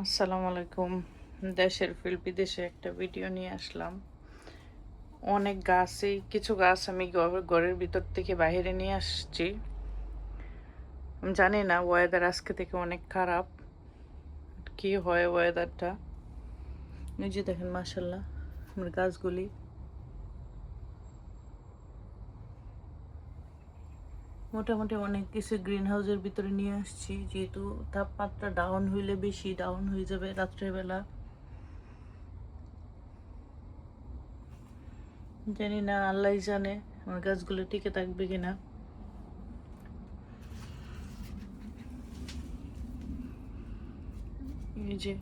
আসসালামু আলাইকুম। দেশের ফিল বিদেশে একটা ভিডিও নিয়ে আসলাম। অনেক গাছই কিছু গাছ আমি ঘরের ভিতর থেকে বাইরে নিয়ে আসছি। আমি জানি না ওয়েদার আজকে থেকে অনেক খারাপ, কি হয় ওয়েদারটা। এই যে দেখেন মাশাল্লাহ আমার গাছগুলি মোটামুটি অনেক কিছু গ্রিন হাউসের ভিতরে নিয়ে আসছি, যেহেতু তাপমাত্রা ডাউন হইলে বেশি ডাউন হয়ে যাবে রাত্রেবেলা। জানি না, আল্লাহ জানে আমার গাছগুলো টিকে থাকবে কিনা। এই যে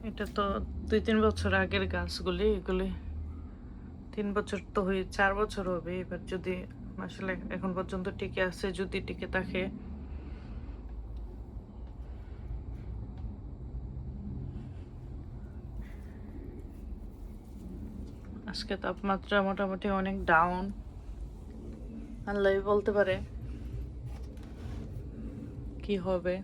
এটা তো 2-3 বছর আগের গাছগুলি, এগুলি 3 বছর তো হয়ে 4 বছর হবে। এবার যদি আসলে এখন পর্যন্ত টিকে আছে, যদি টিকে থাকে। আজকে তাপমাত্রা মোটামুটি অনেক ডাউন, আল্লাহ বলতে পারে কি হবে।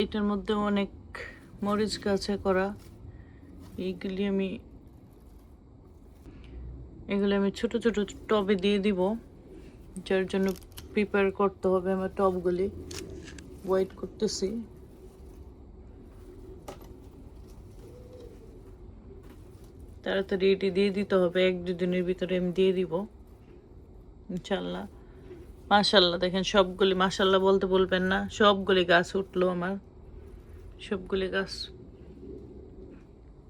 এটার মধ্যে অনেক মরিচ গাছে করা, এগুলি আমি ছোট ছোট টবে দিয়ে দিব, যার জন্য প্রিপেয়ার করতে হবে আমার টবগুলি। ওয়েট করতেছি। তাড়াতাড়ি এটি দিয়ে দিতে হবে, 1-2 দিনের ভিতরে আমি দিয়ে দিব ইনশাল্লাহ। মাশাল্লাহ দেখেন সবগুলি, মাশাল্লাহ বলতে বলবেন না, সবগুলি গাছ উঠলো আমার, সবগুলি গাছ